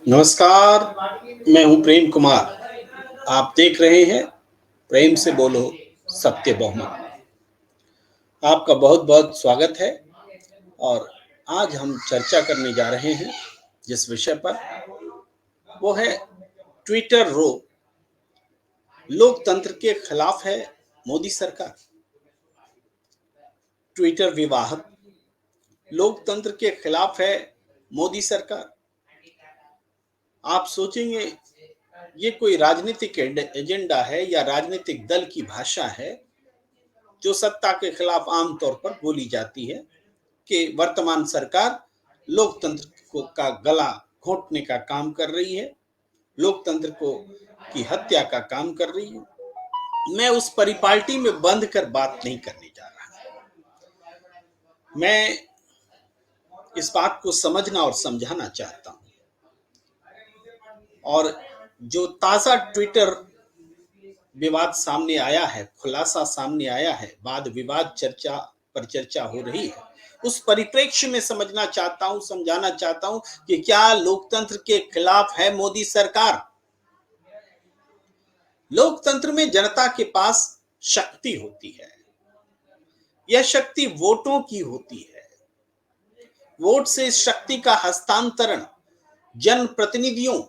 नमस्कार, मैं हूँ प्रेम कुमार। आप देख रहे हैं प्रेम से बोलो सत्य बहुमत। आपका बहुत-बहुत स्वागत है और आज हम चर्चा करने जा रहे हैं जिस विषय पर, वो है ट्विटर रो लोकतंत्र के खिलाफ है मोदी सरकार। ट्विटर विवाद लोकतंत्र के खिलाफ है मोदी सरकार। आप सोचेंगे ये कोई राजनीतिक एजेंडा है या राजनीतिक दल की भाषा है जो सत्ता के खिलाफ आमतौर पर बोली जाती है कि वर्तमान सरकार लोकतंत्र को का गला घोंटने का काम कर रही है, लोकतंत्र को की हत्या का काम कर रही है। मैं उस परिपाटी में बंद कर बात नहीं करने जा रहा। मैं इस बात को समझना और समझाना चाहता हूँ। और जो ताजा ट्विटर विवाद सामने आया है, खुलासा सामने आया है, वाद विवाद चर्चा पर चर्चा हो रही है, उस परिप्रेक्ष्य में समझना चाहता हूं, समझाना चाहता हूं कि क्या लोकतंत्र के खिलाफ है मोदी सरकार। लोकतंत्र में जनता के पास शक्ति होती है। यह शक्ति वोटों की होती है। वोट से इस शक्ति का हस्तांतरण जनप्रतिनिधियों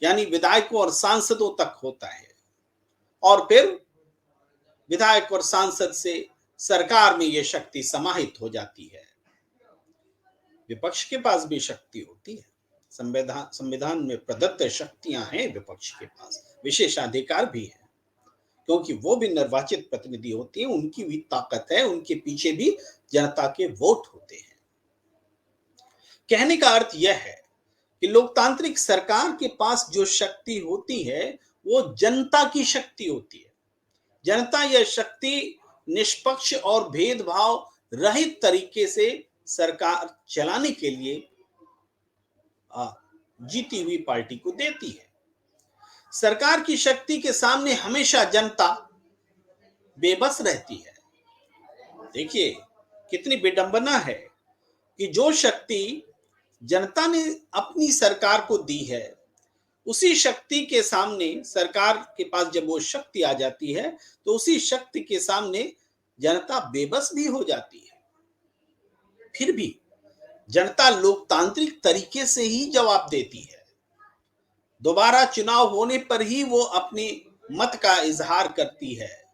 यानी विधायकों और सांसदों तक होता है और फिर विधायक और सांसद से सरकार में यह शक्ति समाहित हो जाती है। विपक्ष के पास भी शक्ति होती है। संविधान में प्रदत्त शक्तियां हैं, विपक्ष के पास विशेषाधिकार भी है, क्योंकि वो भी निर्वाचित प्रतिनिधि होते हैं, उनकी भी ताकत है, उनके पीछे भी जनता के वोट होते हैं। कहने का अर्थ यह है कि लोकतांत्रिक सरकार के पास जो शक्ति होती है वो जनता की शक्ति होती है। जनता यह शक्ति निष्पक्ष और भेदभाव रहित तरीके से सरकार चलाने के लिए जीती हुई पार्टी को देती है। सरकार की शक्ति के सामने हमेशा जनता बेबस रहती है। देखिए कितनी विडंबना है कि जो शक्ति जनता ने अपनी सरकार को दी है, उसी शक्ति के सामने सरकार के पास जब वो शक्ति आ जाती है तो उसी शक्ति के सामने जनता बेबस भी हो जाती है। फिर भी जनता लोकतांत्रिक तरीके से ही जवाब देती है। दोबारा चुनाव होने पर ही वो अपनी मत का इजहार करती है,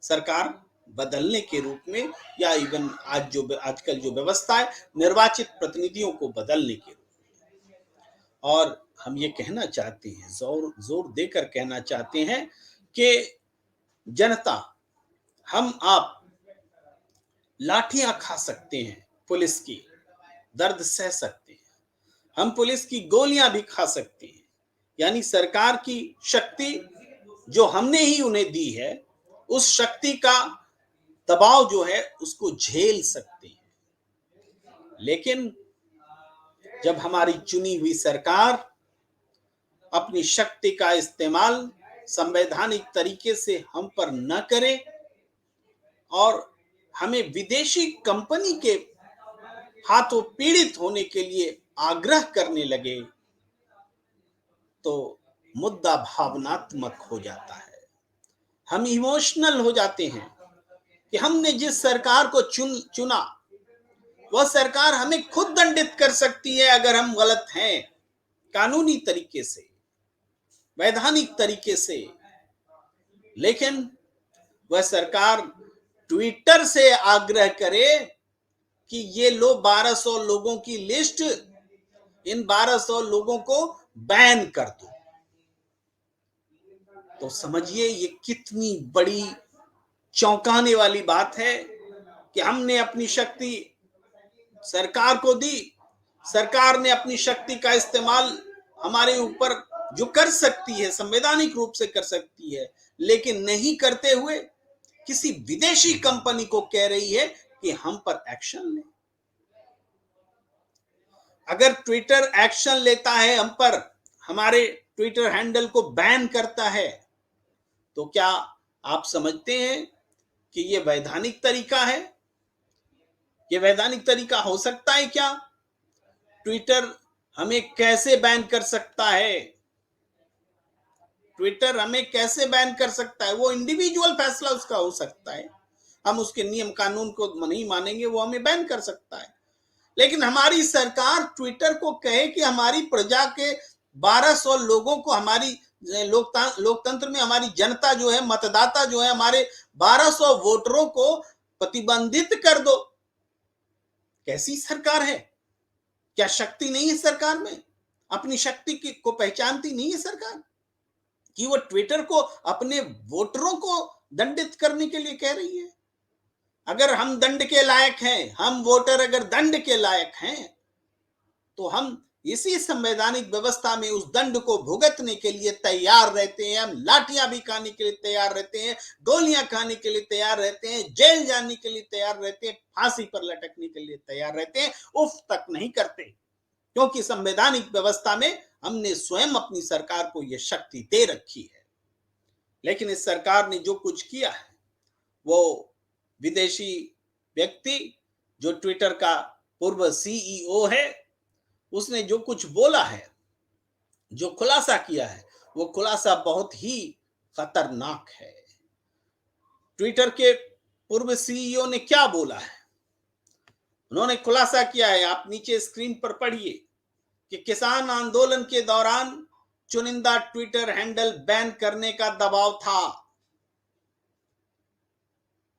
सरकार बदलने के रूप में या इवन आजकल जो व्यवस्था है निर्वाचित प्रतिनिधियों को बदलने के रूप में। और हम ये कहना चाहते हैं, जोर देकर कहना चाहते हैं कि जनता, हम आप लाठियां खा सकते हैं, पुलिस की दर्द सह सकते हैं, हम पुलिस की गोलियां भी खा सकते हैं, यानी सरकार की शक्ति जो हमने ही उन्हें दी है उस शक्ति का दबाव जो है उसको झेल सकते हैं। लेकिन जब हमारी चुनी हुई सरकार अपनी शक्ति का इस्तेमाल संवैधानिक तरीके से हम पर न करे और हमें विदेशी कंपनी के हाथों पीड़ित होने के लिए आग्रह करने लगे तो मुद्दा भावनात्मक हो जाता है। हम इमोशनल हो जाते हैं कि हमने जिस सरकार को चुना वह सरकार हमें खुद दंडित कर सकती है अगर हम गलत हैं, कानूनी तरीके से, वैधानिक तरीके से। लेकिन वह सरकार ट्विटर से आग्रह करे कि ये लो 1200 लोगों की लिस्ट, इन 1200 लोगों को बैन कर दो। तो समझिए ये कितनी बड़ी चौंकाने वाली बात है कि हमने अपनी शक्ति सरकार को दी, सरकार ने अपनी शक्ति का इस्तेमाल हमारे ऊपर जो कर सकती है, संवैधानिक रूप से कर सकती है, लेकिन नहीं करते हुए किसी विदेशी कंपनी को कह रही है कि हम पर एक्शन ले। अगर ट्विटर एक्शन लेता है हम पर, हमारे ट्विटर हैंडल को बैन करता है, तो क्या आप समझते हैं कि यह वैधानिक तरीका है? यह वैधानिक तरीका हो सकता है क्या? ट्विटर हमें कैसे बैन कर सकता है? ट्विटर हमें कैसे बैन कर सकता है? वो इंडिविजुअल फैसला उसका हो सकता है। हम उसके नियम कानून को नहीं मानेंगे, वो हमें बैन कर सकता है। लेकिन हमारी सरकार ट्विटर को कहे कि हमारी प्रजा के 1200 लोगों को, हमारी लोकतंत्र में हमारी जनता जो है, मतदाता जो है, हमारे 1200 वोटरों को प्रतिबंधित कर दो। कैसी सरकार है? क्या शक्ति नहीं है सरकार में? अपनी शक्ति को पहचानती नहीं है सरकार कि वो ट्विटर को अपने वोटरों को दंडित करने के लिए कह रही है? अगर हम दंड के लायक हैं, हम वोटर अगर दंड के लायक हैं, तो हम इसी संवैधानिक व्यवस्था में उस दंड को भुगतने के लिए तैयार रहते हैं। हम लाठियां भी खाने के लिए तैयार रहते हैं, गोलियां खाने के लिए तैयार रहते हैं, जेल जाने के लिए तैयार रहते हैं, फांसी पर लटकने के लिए तैयार रहते हैं, उफ तक नहीं करते, क्योंकि संवैधानिक व्यवस्था में हमने स्वयं अपनी सरकार को यह शक्ति दे रखी है। लेकिन इस सरकार ने जो कुछ किया है, वो विदेशी व्यक्ति जो ट्विटर का पूर्व सीईओ है, उसने जो कुछ बोला है, जो खुलासा किया है, वो खुलासा बहुत ही खतरनाक है। ट्विटर के पूर्व सीईओ ने क्या बोला है? उन्होंने खुलासा किया है, आप नीचे स्क्रीन पर पढ़िए, कि किसान आंदोलन के दौरान चुनिंदा ट्विटर हैंडल बैन करने का दबाव था।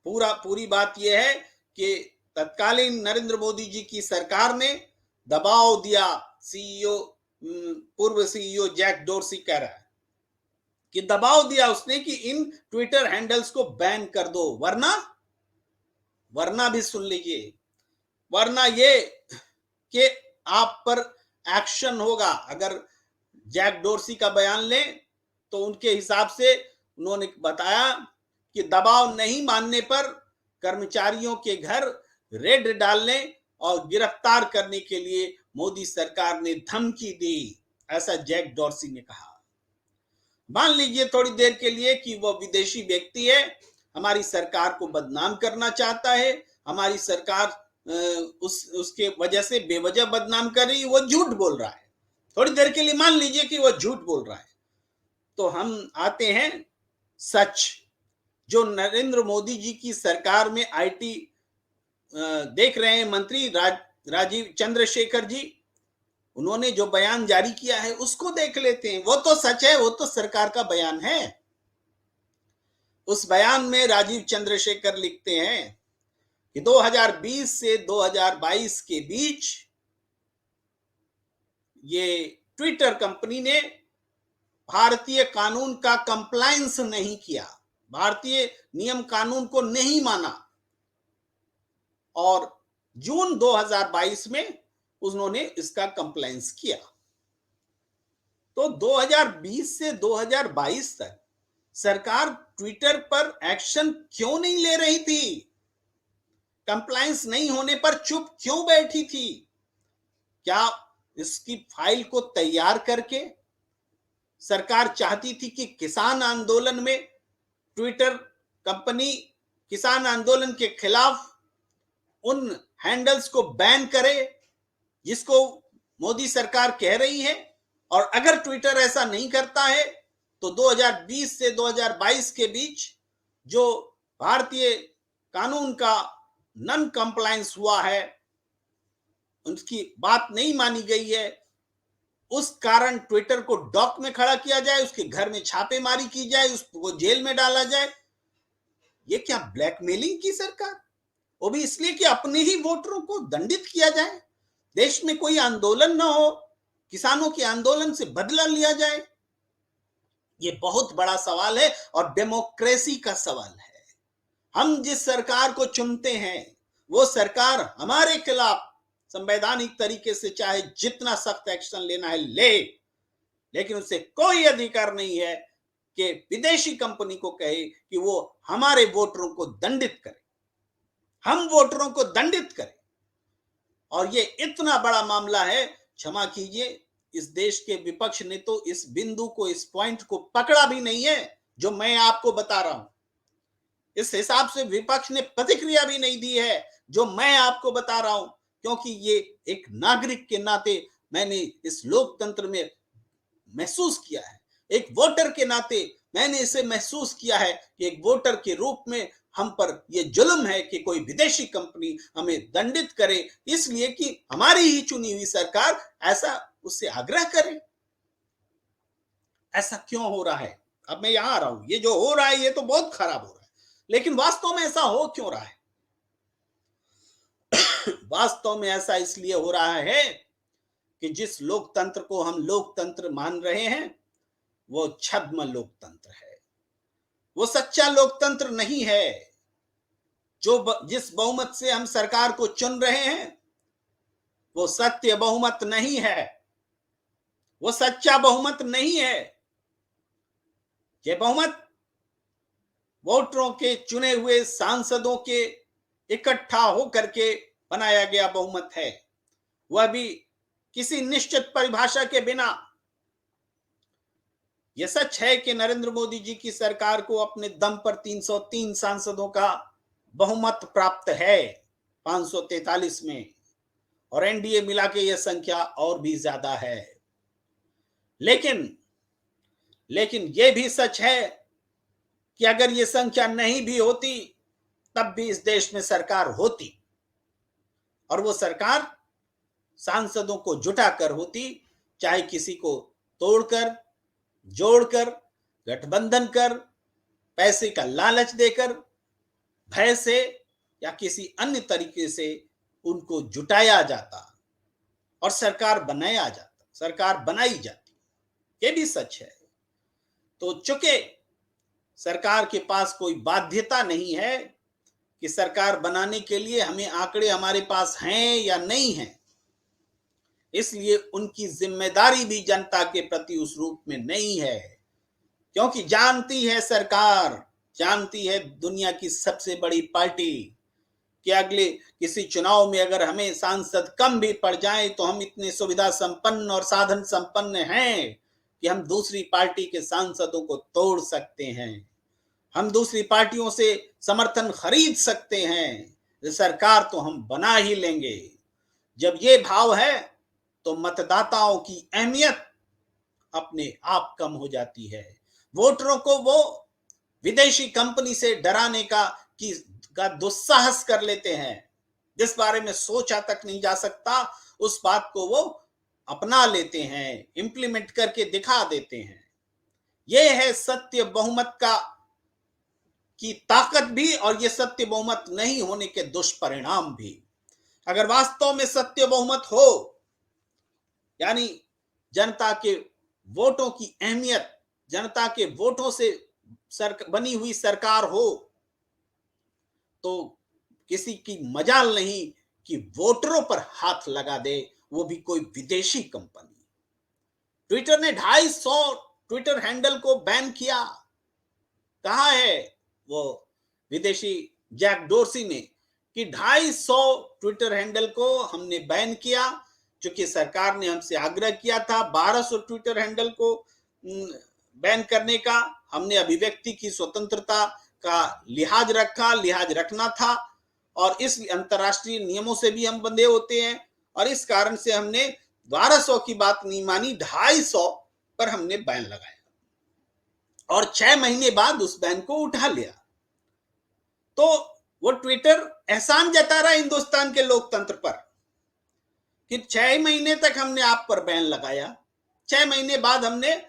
पूरी बात यह है कि तत्कालीन नरेंद्र मोदी जी की सरकार ने दबाव दिया। पूर्व सीईओ जैक डोर्सी कह रहा है कि दबाव दिया उसने कि इन ट्विटर हैंडल्स को बैन कर दो, वरना भी सुन लीजिए, वरना ये कि आप पर एक्शन होगा। अगर जैक डोर्सी का बयान लें तो उनके हिसाब से उन्होंने बताया कि दबाव नहीं मानने पर कर्मचारियों के घर रेड डालने और गिरफ्तार करने के लिए मोदी सरकार ने धमकी दी, ऐसा जैक डोर्सी ने कहा। मान लीजिए थोड़ी देर के लिए कि वह विदेशी व्यक्ति है, हमारी सरकार को बदनाम करना चाहता है, हमारी सरकार उसके वजह से बेवजह बदनाम कर रही, वो झूठ बोल रहा है। थोड़ी देर के लिए मान लीजिए कि वो झूठ बोल रहा है, तो हम आते हैं सच। जो नरेंद्र मोदी जी की सरकार में आईटी देख रहे हैं मंत्री राजीव चंद्रशेखर जी, उन्होंने जो बयान जारी किया है उसको देख लेते हैं। वो तो सच है, वो तो सरकार का बयान है। उस बयान में राजीव चंद्रशेखर लिखते हैं कि 2020 से 2022 के बीच ये ट्विटर कंपनी ने भारतीय कानून का कंप्लायंस नहीं किया, भारतीय नियम कानून को नहीं माना, और जून 2022 में उन्होंने इसका कंप्लायंस किया। तो 2020 से 2022 तक सरकार ट्विटर पर एक्शन क्यों नहीं ले रही थी? कंप्लायंस नहीं होने पर चुप क्यों बैठी थी? क्या इसकी फाइल को तैयार करके सरकार चाहती थी कि किसान आंदोलन में ट्विटर कंपनी किसान आंदोलन के खिलाफ उन हैंडल्स को बैन करे जिसको मोदी सरकार कह रही है? और अगर ट्विटर ऐसा नहीं करता है तो 2020 से 2022 के बीच जो भारतीय कानून का नॉन कंप्लायंस हुआ है, उनकी बात नहीं मानी गई है, उस कारण ट्विटर को डॉक में खड़ा किया जाए, उसके घर में छापेमारी की जाए, उसको जेल में डाला जाए। ये क्या ब्लैकमेलिंग की सरकार? वो भी इसलिए कि अपने ही वोटरों को दंडित किया जाए, देश में कोई आंदोलन ना हो, किसानों के आंदोलन से बदला लिया जाए। ये बहुत बड़ा सवाल है और डेमोक्रेसी का सवाल है। हम जिस सरकार को चुनते हैं वो सरकार हमारे खिलाफ संवैधानिक तरीके से चाहे जितना सख्त एक्शन लेना है ले, लेकिन उसे कोई अधिकार नहीं है कि विदेशी कंपनी को कहे कि वो हमारे वोटरों को दंडित करे, हम वोटरों को दंडित करें। और ये इतना बड़ा मामला है, क्षमा कीजिए, इस देश के विपक्ष ने तो इस बिंदु को, इस पॉइंट को पकड़ा भी नहीं है जो मैं आपको बता रहा हूं। इस हिसाब से विपक्ष ने प्रतिक्रिया भी नहीं दी है जो मैं आपको बता रहा हूं, क्योंकि ये एक नागरिक के नाते मैंने इस लोकतंत्र में महसूस किया है। एक वोटर के नाते मैंने इसे महसूस किया है कि एक वोटर के रूप में हम पर यह जुल्म है कि कोई विदेशी कंपनी हमें दंडित करे, इसलिए कि हमारी ही चुनी हुई सरकार ऐसा उससे आग्रह करे। ऐसा क्यों हो रहा है? अब मैं यहां आ रहा हूं, ये जो हो रहा है ये तो बहुत खराब हो रहा है, लेकिन वास्तव में ऐसा हो क्यों रहा है? वास्तव में ऐसा इसलिए हो रहा है कि जिस लोकतंत्र को हम लोकतंत्र मान रहे हैं वो छद्म लोकतंत्र है, वो सच्चा लोकतंत्र नहीं है। जिस बहुमत से हम सरकार को चुन रहे हैं वो सत्य बहुमत नहीं है, वो सच्चा बहुमत नहीं है। ये बहुमत वोटरों के चुने हुए सांसदों के इकट्ठा होकर के बनाया गया बहुमत है, वह भी किसी निश्चित परिभाषा के बिना। यह सच है कि नरेंद्र मोदी जी की सरकार को अपने दम पर 303 सांसदों का बहुमत प्राप्त है 543 में, और एनडीए मिला के यह संख्या और भी ज्यादा है। लेकिन यह भी सच है कि अगर यह संख्या नहीं भी होती तब भी इस देश में सरकार होती, और वो सरकार सांसदों को जुटाकर होती, चाहे किसी को तोड़कर, जोड़कर, गठबंधन कर, पैसे का लालच देकर, भय से या किसी अन्य तरीके से उनको जुटाया जाता और सरकार बनाई जाती। ये भी सच है। तो चूंकि सरकार के पास कोई बाध्यता नहीं है कि सरकार बनाने के लिए हमें आंकड़े हमारे पास हैं या नहीं हैं, इसलिए उनकी जिम्मेदारी भी जनता के प्रति उस रूप में नहीं है, क्योंकि जानती है दुनिया की सबसे बड़ी पार्टी कि अगले किसी चुनाव में अगर हमें सांसद कम भी पड़ जाए तो हम इतने सुविधा संपन्न और साधन संपन्न हैं कि हम दूसरी पार्टी के सांसदों को तोड़ सकते हैं, हम दूसरी पार्टियों से समर्थन खरीद सकते हैं, सरकार तो हम बना ही लेंगे। जब ये भाव है तो मतदाताओं की अहमियत अपने आप कम हो जाती है। वोटरों को वो विदेशी कंपनी से डराने का दुस्साहस कर लेते हैं, जिस बारे में सोचा तक नहीं जा सकता, उस बात को वो अपना लेते हैं, इंप्लीमेंट करके दिखा देते हैं। यह है सत्य बहुमत की ताकत भी, और यह सत्य बहुमत नहीं होने के दुष्परिणाम भी। अगर वास्तव में सत्य बहुमत हो, यानी जनता के वोटों की अहमियत, जनता के वोटों से बनी हुई सरकार हो, तो किसी की मजाल नहीं कि वोटरों पर हाथ लगा दे, वो भी कोई विदेशी कंपनी। ट्विटर ने 250 ट्विटर हैंडल को बैन किया। कहा है वो विदेशी जैक डोर्सी ने कि 250 ट्विटर हैंडल को हमने बैन किया, चूंकि सरकार ने हमसे आग्रह किया था 1200 ट्विटर हैंडल को बैन करने का। हमने अभिव्यक्ति की स्वतंत्रता का लिहाज रखना था, और इस अंतरराष्ट्रीय नियमों से भी हम बंधे होते हैं, और इस कारण से हमने 1200 की बात नहीं मानी, 250 पर हमने बैन लगाया, और 6 महीने बाद उस बैन को उठा लिया। तो वो ट्विटर एहसान जता रहा हिंदुस्तान के लोकतंत्र पर कि 6 महीने तक हमने आप पर बैन लगाया, 6 महीने बाद हमने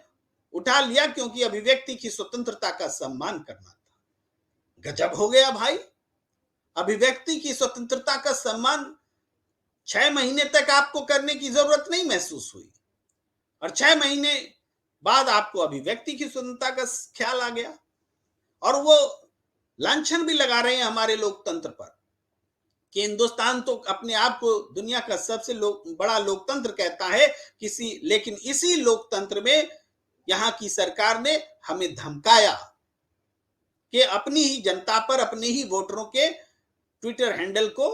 उठा लिया, क्योंकि अभिव्यक्ति की स्वतंत्रता का सम्मान करना था। गजब हो गया भाई, अभिव्यक्ति की स्वतंत्रता का सम्मान 6 महीने तक आपको करने की जरूरत नहीं महसूस हुई, और 6 महीने बाद आपको अभिव्यक्ति की स्वतंत्रता का ख्याल आ गया, और वो लांछन भी लगा रहे हैं हमारे लोकतंत्र पर कि हिंदुस्तान तो अपने आप को दुनिया का सबसे बड़ा लोकतंत्र कहता है, लेकिन इसी लोकतंत्र में यहां की सरकार ने हमें धमकाया कि अपनी ही जनता पर, अपने ही वोटरों के ट्विटर हैंडल को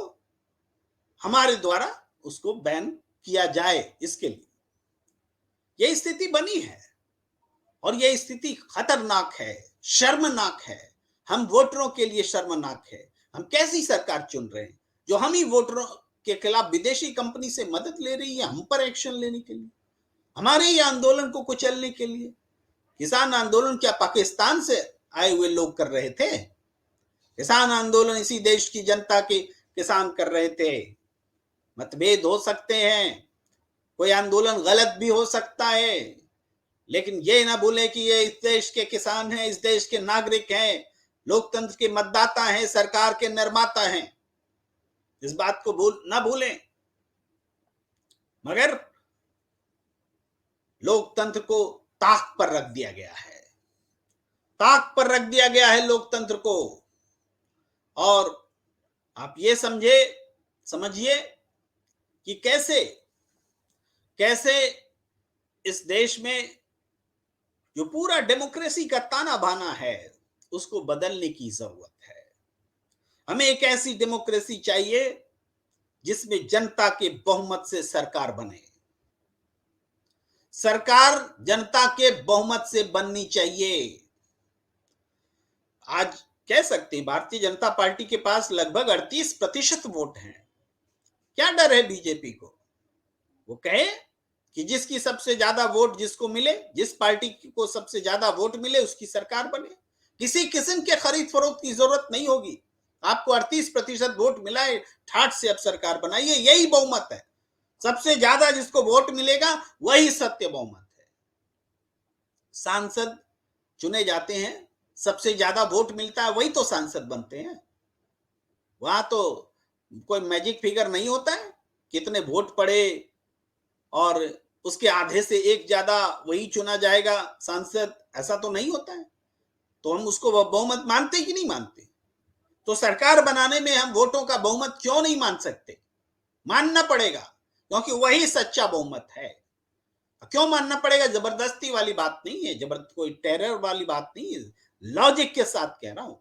हमारे द्वारा उसको बैन किया जाए। इसके लिए यह स्थिति बनी है, और यह स्थिति खतरनाक है, शर्मनाक है, हम वोटरों के लिए शर्मनाक है। हम कैसी सरकार चुन रहे हैं जो हम ही वोटरों के खिलाफ विदेशी कंपनी से मदद ले रही है हम पर एक्शन लेने के लिए, हमारे ही आंदोलन को कुचलने के लिए। किसान आंदोलन क्या पाकिस्तान से आए हुए लोग कर रहे थे? किसान आंदोलन इसी देश की जनता के किसान कर रहे थे। मतभेद हो सकते हैं, कोई आंदोलन गलत भी हो सकता है, लेकिन ये ना भूलें कि ये इस देश के किसान हैं, इस देश के नागरिक हैं, लोकतंत्र के मतदाता हैं, सरकार के निर्माता हैं। इस बात को ना भूलें। मगर लोकतंत्र को ताक पर रख दिया गया है, ताक पर रख दिया गया है लोकतंत्र को। और आप ये समझिए कि कैसे कैसे इस देश में जो पूरा डेमोक्रेसी का ताना बाना है उसको बदलने की जरूरत है। हमें एक ऐसी डेमोक्रेसी चाहिए जिसमें जनता के बहुमत से सरकार बने। सरकार जनता के बहुमत से बननी चाहिए। आज कह सकते हैं भारतीय जनता पार्टी के पास लगभग 38% वोट हैं। क्या डर है बीजेपी को? वो कहे कि जिसकी सबसे ज्यादा वोट जिसको मिले, जिस पार्टी को सबसे ज्यादा वोट मिले उसकी सरकार बने। किसी किस्म के खरीद फरोख्त की जरूरत नहीं होगी। आपको 38% वोट मिला है, ठाठ से अब सरकार बनाइए, यही बहुमत है। सबसे ज्यादा जिसको वोट मिलेगा वही सत्य बहुमत है। सांसद चुने जाते हैं, सबसे ज्यादा वोट मिलता है वही तो सांसद बनते हैं। वहां तो कोई मैजिक फिगर नहीं होता है, कितने वोट पड़े और उसके आधे से एक ज्यादा वही चुना जाएगा सांसद, ऐसा तो नहीं होता है। तो हम उसको बहुमत मानते कि नहीं मानते? तो सरकार बनाने में हम वोटों का बहुमत क्यों नहीं मान सकते? मानना पड़ेगा, क्योंकि वही सच्चा बहुमत है। क्यों मानना पड़ेगा? जबरदस्ती वाली बात नहीं है, कोई टेरर वाली बात नहीं है। लॉजिक के साथ कह रहा हूं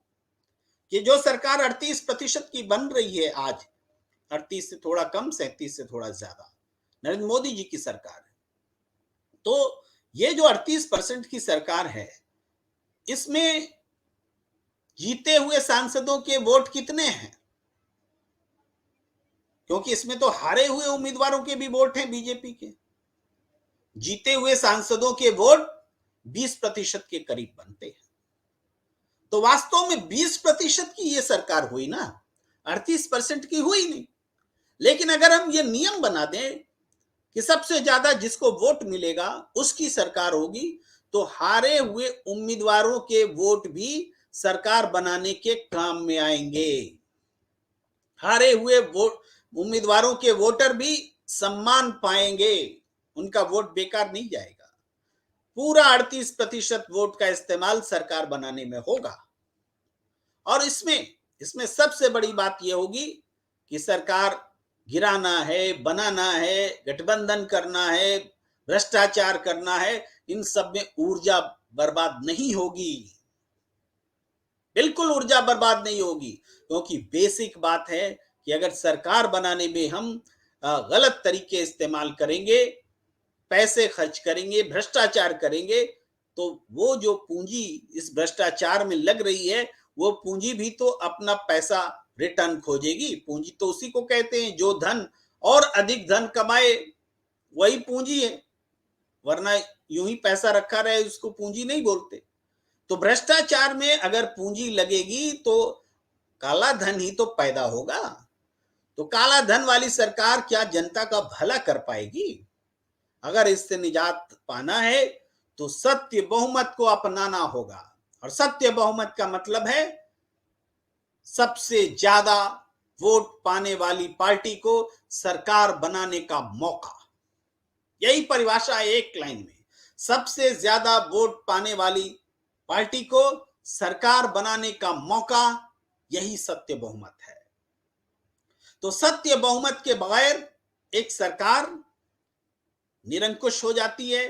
कि जो सरकार 38% की बन रही है आज, 38 से थोड़ा कम, 37 से थोड़ा ज्यादा, नरेंद्र मोदी जी की सरकार है। तो ये जो 38% की सरकार है, इसमें जीते हुए सांसदों के वोट कितने हैं? क्योंकि इसमें तो हारे हुए उम्मीदवारों के भी वोट हैं बीजेपी के। जीते हुए सांसदों के वोट 20% के करीब बनते हैं। तो वास्तव में 20% की ये सरकार हुई ना, 38% की हुई नहीं। लेकिन अगर हम ये नियम बना दें कि सबसे ज्यादा जिसको वोट मिलेगा उसकी सरकार होगी, तो हारे हुए उम्मीदवारों के वोट भी सरकार बनाने के काम में आएंगे। हारे हुए उम्मीदवारों के वोटर भी सम्मान पाएंगे, उनका वोट बेकार नहीं जाएगा। पूरा 38% वोट का इस्तेमाल सरकार बनाने में होगा। और इसमें सबसे बड़ी बात यह होगी कि सरकार गिराना है, बनाना है, गठबंधन करना है, भ्रष्टाचार करना है, इन सब में ऊर्जा बर्बाद नहीं होगी। बिल्कुल ऊर्जा बर्बाद नहीं होगी, क्योंकि बेसिक बात है कि अगर सरकार बनाने में हम गलत तरीके इस्तेमाल करेंगे, पैसे खर्च करेंगे, भ्रष्टाचार करेंगे, तो वो जो पूंजी इस भ्रष्टाचार में लग रही है, वो पूंजी भी तो अपना पैसा रिटर्न खोजेगी। पूंजी तो उसी को कहते हैं जो धन और अधिक धन कमाए, वही पूंजी है। वरना यूं ही पैसा रखा रहे उसको पूंजी नहीं बोलते। तो भ्रष्टाचार में अगर पूंजी लगेगी तो काला धन ही तो पैदा होगा। तो काला धन वाली सरकार क्या जनता का भला कर पाएगी? अगर इससे निजात पाना है तो सत्य बहुमत को अपनाना होगा। और सत्य बहुमत का मतलब है सबसे ज्यादा वोट पाने वाली पार्टी को सरकार बनाने का मौका। यही परिभाषा है एक लाइन में। सबसे ज्यादा वोट पाने वाली पार्टी को सरकार बनाने का मौका, यही सत्य बहुमत है। तो सत्य बहुमत के बगैर एक सरकार निरंकुश हो जाती है,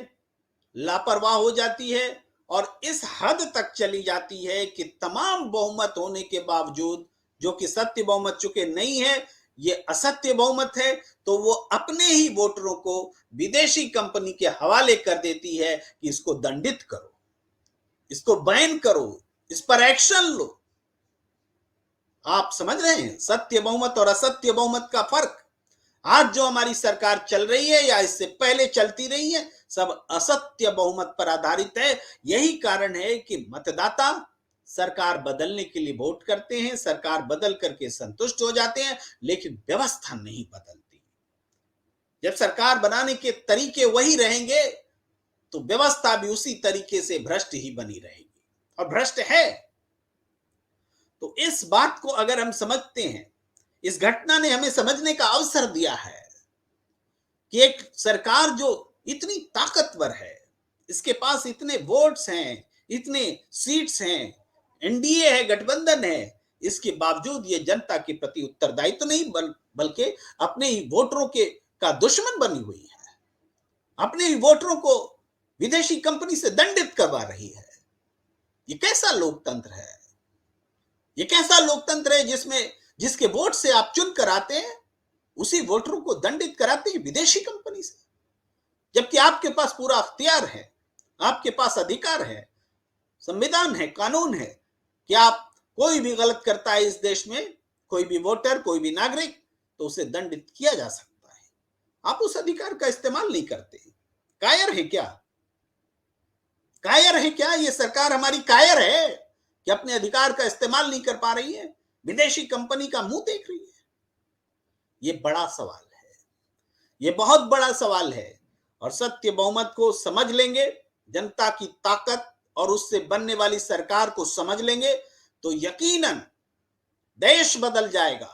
लापरवाह हो जाती है और इस हद तक चली जाती है कि तमाम बहुमत होने के बावजूद, जो कि सत्य बहुमत चूंकि नहीं है, ये असत्य बहुमत है, तो वो अपने ही वोटरों को विदेशी कंपनी के हवाले कर देती है कि इसको दंडित करो, इसको बैन करो, इस पर एक्शन लो। आप समझ रहे हैं सत्य बहुमत और असत्य बहुमत का फर्क? आज जो हमारी सरकार चल रही है या इससे पहले चलती रही है, सब असत्य बहुमत पर आधारित है। यही कारण है कि मतदाता सरकार बदलने के लिए वोट करते हैं, सरकार बदल करके संतुष्ट हो जाते हैं, लेकिन व्यवस्था नहीं बदलती। जब सरकार बनाने के तरीके वही रहेंगे तो व्यवस्था भी उसी तरीके से भ्रष्ट ही बनी रहेगी, और भ्रष्ट है। तो इस बात को अगर हम समझते हैं, इस घटना ने हमें समझने का अवसर दिया है कि एक सरकार जो इतनी ताकतवर है, इसके पास इतने वोट्स हैं, इतने सीट्स हैं, एनडीए है, गठबंधन है, इसके बावजूद ये जनता के प्रति उत्तरदायी तो नहीं बल्कि अपने ही वोटरों के का दुश्मन बनी हुई है, अपने ही वोटरों को विदेशी कंपनी से दंडित करवा रही है। ये कैसा लोकतंत्र है? ये कैसा लोकतंत्र है जिसमें जिसके वोट से आप चुन कर आते हैं, उसी वोटरों को दंडित कराते हैं विदेशी कंपनी से, जबकि आपके पास पूरा अख्तियार है, आपके पास अधिकार है, संविधान है, कानून है कि आप कोई भी गलत करता है इस देश में, कोई भी वोटर, कोई भी नागरिक, तो उसे दंडित किया जा सकता है। आप उस अधिकार का इस्तेमाल नहीं करते। कायर है क्या? कायर है क्या? ये सरकार हमारी कायर है कि अपने अधिकार का इस्तेमाल नहीं कर पा रही है, विदेशी कंपनी का मुंह देख रही है। ये बड़ा सवाल है, ये बहुत बड़ा सवाल है। और सत्य बहुमत को समझ लेंगे, जनता की ताकत और उससे बनने वाली सरकार को समझ लेंगे, तो यकीनन देश बदल जाएगा,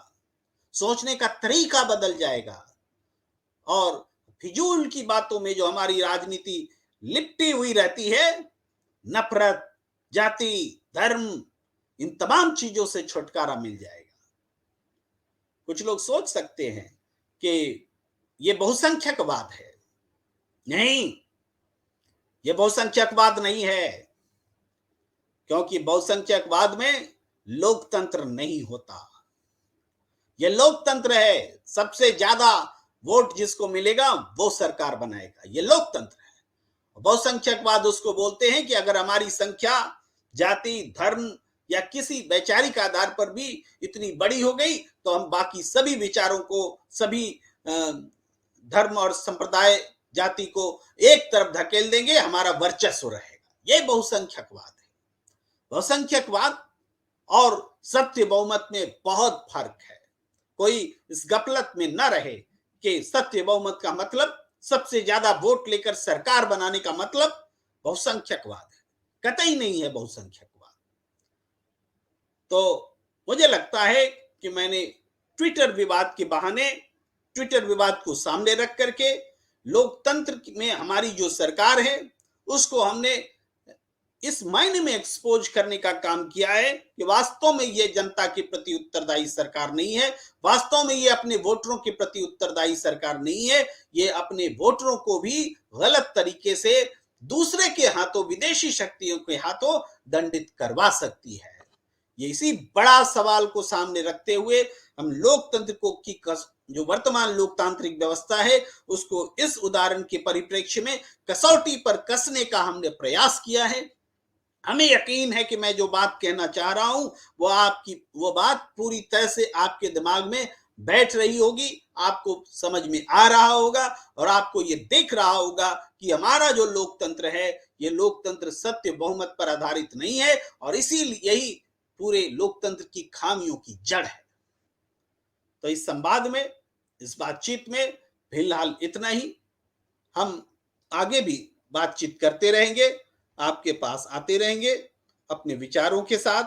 सोचने का तरीका बदल जाएगा, और फिजूल की बातों में जो हमारी राजनीति लिपटी हुई रहती है, नफरत, जाति, धर्म, इन तमाम चीजों से छुटकारा मिल जाएगा। कुछ लोग सोच सकते हैं कि ये बहुसंख्यकवाद है। नहीं, ये बहुसंख्यकवाद नहीं है, क्योंकि बहुसंख्यकवाद में लोकतंत्र नहीं होता। ये लोकतंत्र है, सबसे ज्यादा वोट जिसको मिलेगा वो सरकार बनाएगा, ये लोकतंत्र है। बहुसंख्यकवाद उसको बोलते हैं कि अगर हमारी संख्या जाति, धर्म या किसी वैचारिक आधार पर भी इतनी बड़ी हो गई तो हम बाकी सभी विचारों को, सभी धर्म और संप्रदाय, जाति को एक तरफ धकेल देंगे, हमारा वर्चस्व रहेगा। ये बहुसंख्यकवाद है। बहुसंख्यकवाद और सत्य बहुमत में बहुत फर्क है। कोई इस गफलत में न रहे कि सत्य बहुमत का मतलब, सबसे ज्यादा वोट लेकर सरकार बनाने का मतलब बहुसंख्यकवाद है, कतई नहीं है बहुसंख्यकवाद। तो मुझे लगता है कि मैंने ट्विटर विवाद के बहाने, ट्विटर विवाद को सामने रख करके लोकतंत्र में हमारी जो सरकार है उसको हमने इस मायने में एक्सपोज करने का काम किया है कि वास्तव में ये जनता के प्रति उत्तरदायी सरकार नहीं है, वास्तव में ये अपने वोटरों के प्रति उत्तरदायी सरकार नहीं है। ये अपने वोटरों को भी गलत तरीके से दूसरे के हाथों, विदेशी शक्तियों के हाथों दंडित करवा सकती है। ये इसी बड़ा सवाल को सामने रखते हुए हम लोकतंत्र को की जो वर्तमान लोकतांत्रिक व्यवस्था है उसको इस उदाहरण के परिप्रेक्ष्य में कसौटी पर कसने का हमने प्रयास किया है। हमें यकीन है कि मैं जो बात कहना चाह रहा हूं वो बात पूरी तरह से आपके दिमाग में बैठ रही होगी, आपको समझ में आ रहा होगा, और आपको ये देख रहा होगा कि हमारा जो लोकतंत्र है ये लोकतंत्र सत्य बहुमत पर आधारित नहीं है, और इसीलिए यही पूरे लोकतंत्र की खामियों की जड़ है। तो इस संवाद में, इस बातचीत में फिलहाल इतना ही। हम आगे भी बातचीत करते रहेंगे, आपके पास आते रहेंगे अपने विचारों के साथ।